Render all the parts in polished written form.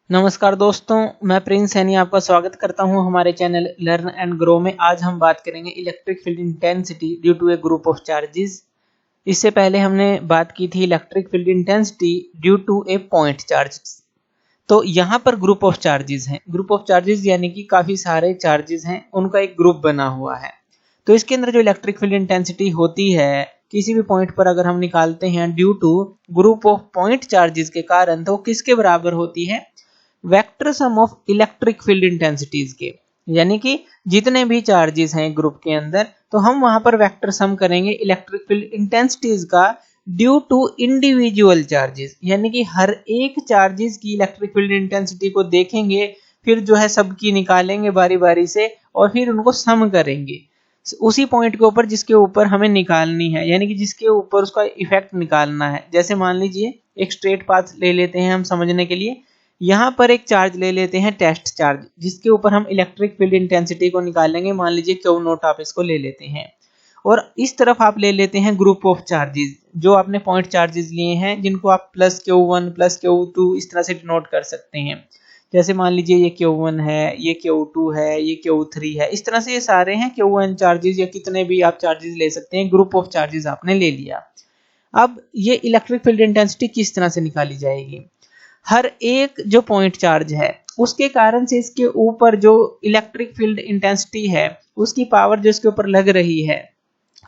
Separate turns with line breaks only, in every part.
नमस्कार दोस्तों, मैं प्रिंस सैनी आपका स्वागत करता हूं हमारे चैनल लर्न एंड ग्रो में। आज हम बात करेंगे electric field intensity due to a group of charges. इससे पहले हमने बात की थी electric field intensity due to a point charge. तो यहाँ पर ग्रुप ऑफ चार्जेस हैं। ग्रुप ऑफ चार्जेस यानी कि काफ़ी सारे चार्जेस हैं, उनका एक ग्रुप बना हुआ है। तो इसके अंदर जो इलेक्ट्रिक फील्ड इंटेंसिटी होती है किसी भी पॉइंट पर अगर हम निकालते हैं due to group of point charges के कारण, तो किसके बराबर होती है? Vector sum of electric field intensities के। यानी कि जितने भी चार्जेस हैं ग्रुप के अंदर, तो हम वहां पर वेक्टर सम करेंगे इलेक्ट्रिक फील्ड इंटेंसिटीज का ड्यू टू इंडिविजुअल चार्जेस। यानी कि हर एक चार्जेस की इलेक्ट्रिक फील्ड इंटेंसिटी को देखेंगे, फिर जो है सबकी निकालेंगे बारी बारी से और फिर उनको सम करेंगे उसी पॉइंट के ऊपर जिसके ऊपर हमें निकालनी है, यानी कि जिसके ऊपर उसका इफेक्ट निकालना है। जैसे मान लीजिए एक स्ट्रेट पाथ ले लेते हैं हम समझने के लिए। यहाँ पर एक चार्ज ले लेते हैं टेस्ट चार्ज, जिसके ऊपर हम इलेक्ट्रिक फील्ड इंटेंसिटी को निकालेंगे। मान लीजिए क्यू नोट आप इसको ले लेते हैं, और इस तरफ आप ले लेते हैं ग्रुप ऑफ चार्जेस जो आपने पॉइंट चार्जेस लिए हैं, जिनको आप प्लस Q1 प्लस Q2 इस तरह से डिनोट कर सकते हैं। जैसे मान लीजिए ये Q1 है, ये Q2 है, ये Q3 है। इस तरह से ये सारे हैं Q1 चार्जेस, या कितने भी आप चार्जेस ले सकते हैं। ग्रुप ऑफ चार्जेस आपने ले लिया। अब ये इलेक्ट्रिक फील्ड इंटेंसिटी किस तरह से निकाली जाएगी? हर एक जो पॉइंट चार्ज है उसके कारण से इसके ऊपर जो इलेक्ट्रिक फील्ड इंटेंसिटी है उसकी पावर जो इसके ऊपर लग रही है,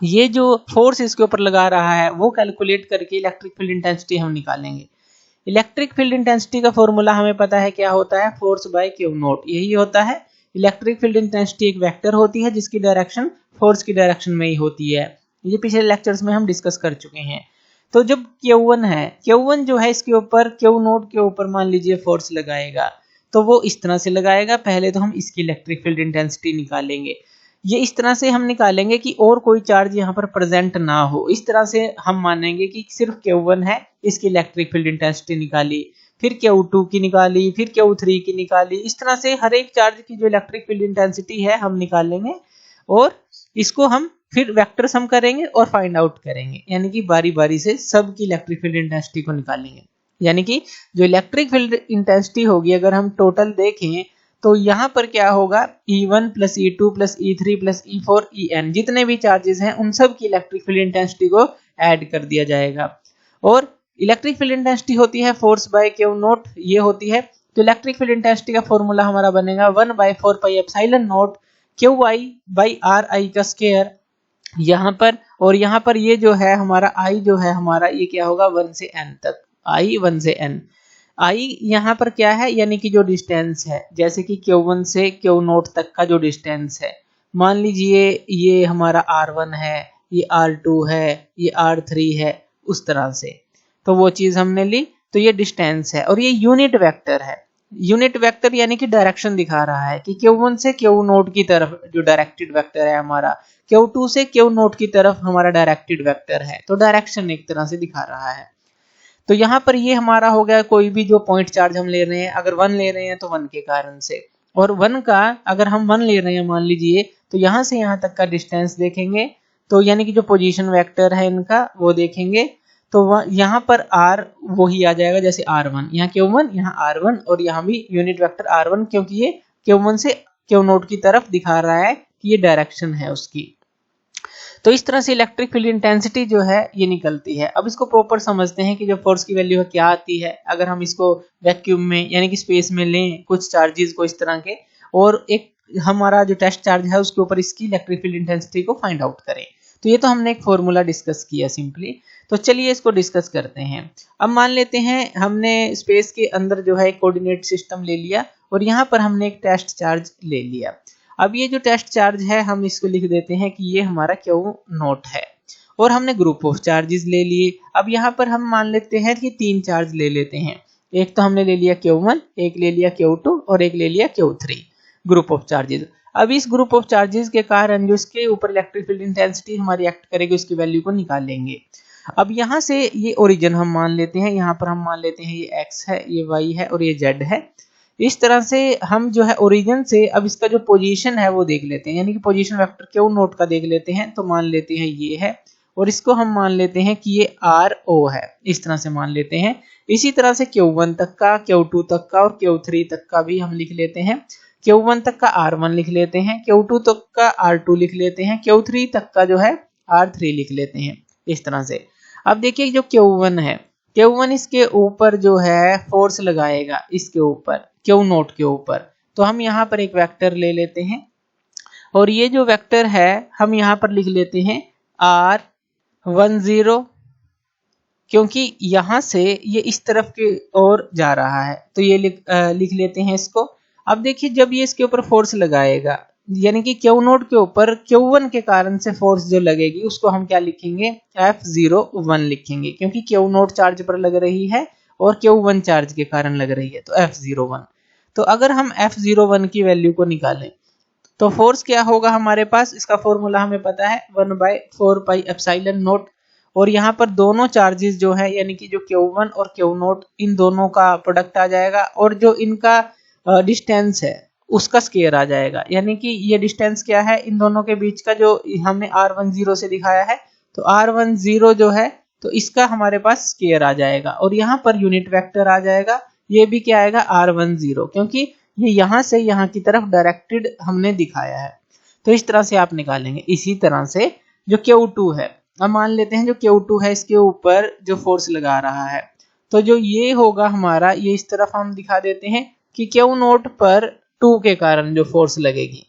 ये जो फोर्स इसके ऊपर लगा रहा है, वो कैलकुलेट करके इलेक्ट्रिक फील्ड इंटेंसिटी हम निकालेंगे। इलेक्ट्रिक फील्ड इंटेंसिटी का फॉर्मूला हमें पता है क्या होता है, फोर्स बाय क्यू नोट, यही होता है। इलेक्ट्रिक फील्ड इंटेंसिटी एक वेक्टर होती है जिसकी डायरेक्शन फोर्स की डायरेक्शन में ही होती है। ये पिछले लेक्चर्स में हम डिस्कस कर चुके हैं। तो जब Q1 है, Q1 जो है इसके ऊपर Q नोट के ऊपर मान लीजिए फोर्स लगाएगा, तो वो इस तरह से लगाएगा। पहले तो हम इसकी इलेक्ट्रिक फील्ड इंटेंसिटी निकालेंगे। ये इस तरह से हम निकालेंगे कि और कोई चार्ज यहाँ पर प्रेजेंट ना हो। इस तरह से हम मानेंगे कि सिर्फ Q1 है, इसकी इलेक्ट्रिक फील्ड इंटेंसिटी निकाली, फिर Q2 की निकाली, फिर Q3 की निकाली। इस तरह से हर एक चार्ज की जो इलेक्ट्रिक फील्ड इंटेंसिटी है हम निकालेंगे, और इसको हम फिर वेक्टर सम करेंगे और फाइंड आउट करेंगे। यानी कि बारी बारी से सब की इलेक्ट्रिक फील्ड इंटेंसिटी को निकालेंगे। यानी कि जो इलेक्ट्रिक फील्ड इंटेंसिटी होगी, अगर हम टोटल देखें तो यहाँ पर क्या होगा, E1 plus E2 plus E3 plus E4 En, जितने भी चार्जेस हैं उन सब की इलेक्ट्रिक फील्ड इंटेंसिटी को ऐड कर दिया जाएगा। और इलेक्ट्रिक फील्ड इंटेंसिटी होती है फोर्स बाय क्यू नोट, ये होती है। तो इलेक्ट्रिक फील्ड इंटेंसिटी का फॉर्मूला हमारा बनेगा 1/4 pi epsilon not QI by RI का स्क्वायर यहाँ पर। और यहाँ पर ये जो है हमारा I जो है हमारा, ये क्या होगा 1 से n तक, I 1 से n। I यहाँ पर क्या है, यानी कि जो डिस्टेंस है, जैसे कि Q1 से Q नोट तक का जो डिस्टेंस है, मान लीजिए ये हमारा R1 है, ये R2 है, ये R3 है, उस तरह से। तो वो चीज हमने ली, तो ये डिस्टेंस है। और ये यूनिट वेक्टर है। यूनिट वेक्टर यानी कि डायरेक्शन दिखा रहा है कि Q1 से Q नोट की तरफ जो डायरेक्टेड वेक्टर है हमारा, Q2 से Q नोट की तरफ हमारा डायरेक्टेड वेक्टर है। तो डायरेक्शन एक तरह से दिखा रहा है। तो यहाँ पर ये हमारा हो गया कोई भी जो पॉइंट चार्ज हम ले रहे हैं। अगर 1 ले रहे हैं तो 1 के कारण से, और 1 का अगर हम 1 ले रहे हैं मान लीजिए, तो यहाँ से यहाँ तक का डिस्टेंस देखेंगे, तो यानी कि जो पोजीशन वेक्टर है इनका वो देखेंगे, तो यहाँ पर R वही आ जाएगा जैसे R1, यहाँ Q1, यहाँ R1, और यहाँ भी यूनिट वेक्टर R1, क्योंकि ये Q1 से Q नोट की तरफ दिखा रहा है कि ये डायरेक्शन है उसकी। तो इस तरह से इलेक्ट्रिक फील्ड इंटेंसिटी जो है ये निकलती है। अब इसको प्रॉपर समझते हैं कि जो फोर्स की वैल्यू है क्या आती है। अगर हम इसको वैक्यूम में यानी कि स्पेस में लें कुछ चार्जेस को इस तरह के, और एक हमारा जो टेस्ट चार्ज है उसके ऊपर इसकी इलेक्ट्रिक फील्ड इंटेंसिटी को फाइंड आउट करें, तो ये तो हमने एक फॉर्मूला डिस्कस किया सिंपली। तो चलिए इसको डिस्कस करते हैं। अब मान लेते हैं हमने स्पेस के अंदर जो है एक कोऑर्डिनेट सिस्टम ले लिया, और यहाँ पर हमने एक टेस्ट चार्ज ले लिया। अब ये जो टेस्ट चार्ज है हम इसको लिख देते हैं कि ये हमारा Q नोट है, और हमने ग्रुप ऑफ चार्जेस ले लिए। अब यहाँ पर हम मान लेते हैं कि 3 चार्ज ले लेते हैं। एक तो हमने ले लिया Q1, एक ले लिया Q2, और एक ले लिया Q3, ग्रुप ऑफ चार्जेस। अब इस ग्रुप ऑफ चार्जेस के कारण जो इसके ऊपर इलेक्ट्रिक फील्ड इंटेंसिटी हमारी एक्ट करेगी, उसकी वैल्यू को निकालेंगे। अब यहाँ से ये ओरिजिन हम मान लेते हैं, यहाँ पर हम मान लेते हैं ये X है, ये Y है, और ये Z है। इस तरह से हम जो है ओरिजिन से अब इसका जो पोजीशन है वो देख लेते हैं, यानी कि पोजीशन वेक्टर Q नोट का देख लेते हैं। तो मान लेते हैं ये है, और इसको हम मान लेते हैं कि ये RO है, इस तरह से मान लेते हैं। इसी तरह से Q1 तक का, Q2 तक का और Q3 तक का भी हम लिख लेते हैं। Q1 तक का R1 लिख लेते हैं, Q2 तक का R2 लिख लेते हैं, Q3 तक का जो है R3 लिख लेते हैं, इस तरह से। अब देखिए जो Q1 है, Q1 इसके ऊपर जो है फोर्स लगाएगा, इसके ऊपर Q0 के ऊपर। तो हम यहाँ पर एक वेक्टर ले लेते हैं और ये जो वेक्टर है हम यहाँ पर लिख लेते हैं R10, क्योंकि यहाँ से ये इस तरफ की ओर जा रहा है, तो ये लिख लेते हैं इसको। अब देखिए जब ये इसके ऊपर फोर्स लगाएगा, यानी कि Q0 के ऊपर Q1 के कारण से फोर्स जो लगेगी उसको हम क्या लिखेंगे, F01 लिखेंगे, क्योंकि Q0 चार्ज पर लग रही है और Q1 चार्ज के कारण लग रही है, तो F01। तो अगर हम F01 की वैल्यू को निकालें तो फोर्स क्या होगा हमारे पास, इसका फॉर्मूला हमें पता है 1/4πε0। और यहाँ पर दोनों चार्जेस जो है यानी कि जो Q1 और Q0 इन दोनों का प्रोडक्ट आ जाएगा और जो इनका डिस्टेंस है उसका स्क्वायर आ जाएगा। यानी कि ये डिस्टेंस क्या है इन दोनों के बीच का, जो हमने R10 से दिखाया है, तो R10 जो है तो इसका हमारे पास स्क्वायर आ जाएगा और यहाँ पर यूनिट वेक्टर आ जाएगा, ये भी क्या आएगा R10, क्योंकि ये यहाँ से यहाँ की तरफ डायरेक्टेड हमने दिखाया है। तो इस तरह से आप निकालेंगे। इसी तरह से जो Q2 है, अब मान लेते हैं जो Q2 है इसके ऊपर जो फोर्स लगा रहा है, तो जो ये होगा हमारा, ये इस तरफ हम दिखा देते हैं कि Q0 पर 2 के कारण जो फोर्स लगेगी,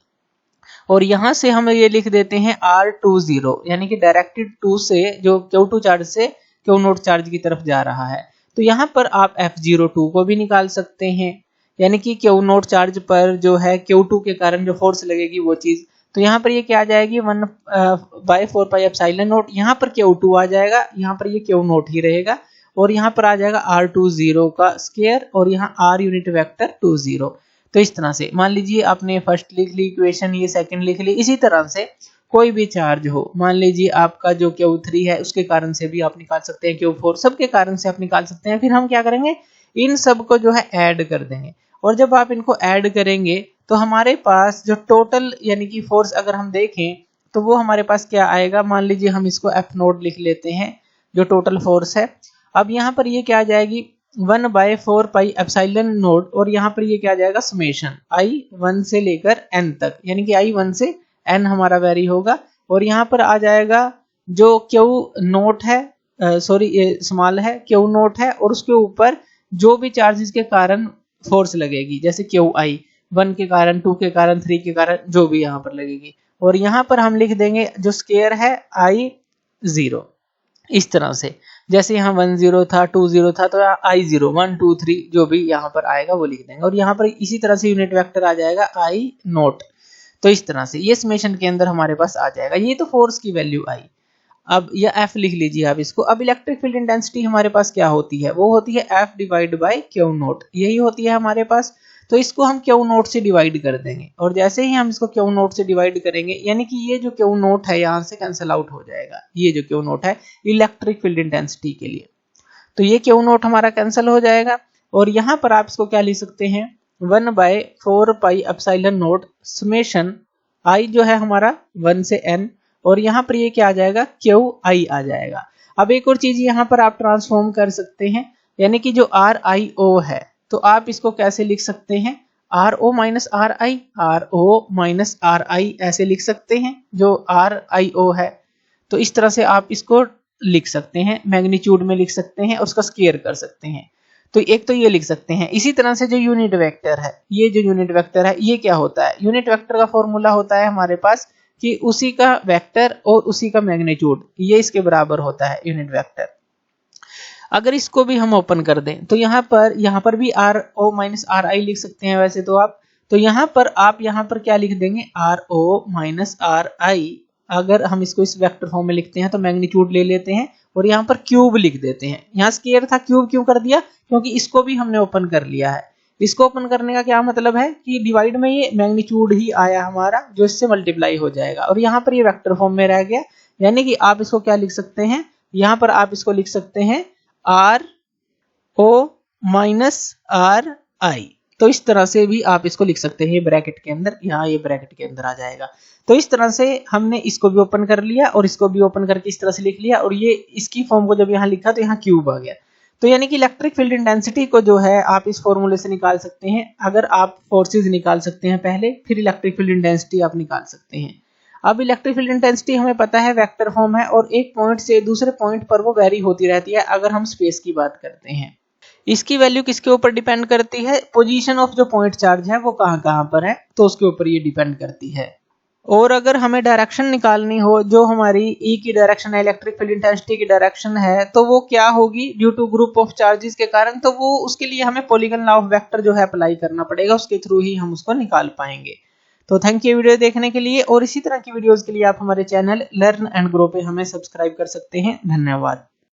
और यहाँ से हम ये लिख देते हैं R20, यानी कि डायरेक्टेड 2 से जो Q2 चार्ज से Q0 चार्ज की तरफ जा रहा है। तो यहाँ पर आप F02 को भी निकाल सकते हैं, यानी कि Q0 चार्ज पर जो है Q2 के कारण जो फोर्स लगेगी वो चीज। तो यहाँ पर ये क्या आ जाएगी 1/4πε0, यहाँ पर Q2 आ जाएगा, यहाँ पर ये Q0 ही रहेगा और यहाँ पर आ जाएगा R20 का स्क्वायर और यहाँ R यूनिट वेक्टर 20। तो इस तरह से मान लीजिए आपने फर्स्ट लिख ली इक्वेशन, ये सेकंड लिख ली। इसी तरह से कोई भी चार्ज हो, मान लीजिए आपका जो Q3 है उसके कारण से भी आप निकाल सकते हैं, Q4 सबके कारण से आप निकाल सकते हैं। फिर हम क्या करेंगे, इन सब को जो है ऐड कर देंगे और जब आप इनको ऐड करेंगे तो हमारे पास जो टोटल यानी कि फोर्स अगर हम देखें तो वो हमारे पास क्या आएगा, मान लीजिए हम इसको F0 लिख लेते हैं जो टोटल फोर्स है। अब यहाँ पर ये क्या आ जाएगी 1/4πε0 और यहाँ पर ये क्या आ जाएगा समेशन I1 से लेकर N तक, यानी कि I1 से N हमारा वेरी होगा। और यहाँ पर आ जाएगा जो Q0 है, सॉरी ये स्मॉल है, Q0 है और उसके ऊपर जो भी चार्जेस के कारण फोर्स लगेगी, जैसे QI 1 के कारण, 2 के कारण, 3 के कारण, जो भी यहाँ पर लगेगी। और यहाँ पर हम लिख देंगे जो स्क्वायर है I0, इस तरह से। जैसे यहाँ 10 था, 20 था, तो I0 1 2 3 जो भी यहाँ पर आएगा वो लिख देंगे। और यहाँ पर इसी तरह से यूनिट वेक्टर आ जाएगा I0। तो इस तरह से ये समेशन के अंदर हमारे पास आ जाएगा। ये तो फोर्स की वैल्यू आई। अब यह F लिख लीजिए आप इसको। अब इलेक्ट्रिक फील्ड इंटेंसिटी हमारे पास क्या होती है, वो होती है F डिवाइड बाई Q0, यही होती है हमारे पास। तो इसको हम Q0 से डिवाइड कर देंगे और जैसे ही हम इसको Q0 से डिवाइड करेंगे, यानी कि ये जो Q0 है यहाँ से कैंसिल आउट हो जाएगा, ये जो Q0 है इलेक्ट्रिक फील्ड इंटेंसिटी के लिए, तो ये Q0 हमारा कैंसिल हो जाएगा। और यहाँ पर आप इसको क्या लिख सकते हैं 1/4πε0 समेशन I जो है हमारा 1 से N, और यहाँ पर ये क्या आ जाएगा QI आ जाएगा। अब एक और चीज यहाँ पर आप ट्रांसफॉर्म कर सकते हैं, यानी कि जो RIO है तो आप इसको कैसे लिख सकते हैं RO minus RI, RO minus RI ऐसे लिख सकते हैं जो RIO है। तो इस तरह से आप इसको लिख सकते हैं, मैग्नीट्यूड में लिख सकते हैं और उसका स्क्वायर कर सकते हैं। तो एक तो ये लिख सकते हैं। इसी तरह से जो यूनिट वेक्टर है, ये जो यूनिट वेक्टर है ये क्या होता है, यूनिट वेक्टर का फॉर्मूला होता है हमारे पास कि उसी का वेक्टर और उसी का मैग्नीट्यूड ये इसके बराबर होता है यूनिट वेक्टर। अगर इसको भी हम ओपन कर दें तो यहाँ पर भी RO माइनस RI लिख सकते हैं वैसे तो आप। तो यहाँ पर आप यहाँ पर क्या लिख देंगे RO माइनस RI। अगर हम इसको इस वेक्टर फॉर्म में लिखते हैं तो मैग्नीट्यूड ले लेते हैं और यहाँ पर क्यूब लिख देते हैं। यहाँ स्क्वायर था, क्यूब क्यों कर दिया, क्योंकि इसको भी हमने ओपन कर लिया है। इसको ओपन करने का क्या मतलब है कि डिवाइड में ये मैग्नीट्यूड ही आया हमारा जो इससे मल्टीप्लाई हो जाएगा और यहाँ पर ये वेक्टर फॉर्म में रह गया। यानी कि आप इसको क्या लिख सकते हैं, यहाँ पर आप इसको लिख सकते हैं RO माइनस RI। तो इस तरह से भी आप इसको लिख सकते हैं ब्रैकेट के अंदर, यहाँ ये ब्रैकेट के अंदर आ जाएगा। तो इस तरह से हमने इसको भी ओपन कर लिया और इसको भी ओपन करके इस तरह से लिख लिया, और ये इसकी फॉर्म को जब यहाँ लिखा तो यहाँ क्यूब आ गया। तो यानी कि इलेक्ट्रिक फील्ड इंटेंसिटी को जो है आप इस फॉर्मूले से निकाल सकते हैं। अगर आप फोर्सेज निकाल सकते हैं पहले, फिर इलेक्ट्रिक फील्ड इंटेंसिटी आप निकाल सकते हैं। अब इलेक्ट्रिक फील्ड इंटेंसिटी हमें पता है वेक्टर फॉर्म है, और एक पॉइंट से दूसरे पॉइंट पर वो वेरी होती रहती है अगर हम स्पेस की बात करते हैं। इसकी वैल्यू किसके ऊपर डिपेंड करती है? पोजीशन ऑफ जो पॉइंट चार्ज है वो कहाँ पर है, तो उसके ऊपर ये डिपेंड करती है। और अगर हमें डायरेक्शन निकालनी हो, जो हमारी ई की डायरेक्शन है, इलेक्ट्रिक फील्ड इंटेंसिटी की डायरेक्शन है, तो वो क्या होगी due to group of charges के कारण, तो वो उसके लिए हमें पॉलीगन लॉ ऑफ वेक्टर जो है अप्लाई करना पड़ेगा, उसके थ्रू ही हम उसको निकाल पाएंगे। तो थैंक यू वीडियो देखने के लिए, और इसी तरह की वीडियोस के लिए आप हमारे चैनल लर्न एंड ग्रो पे हमें सब्सक्राइब कर सकते हैं। धन्यवाद।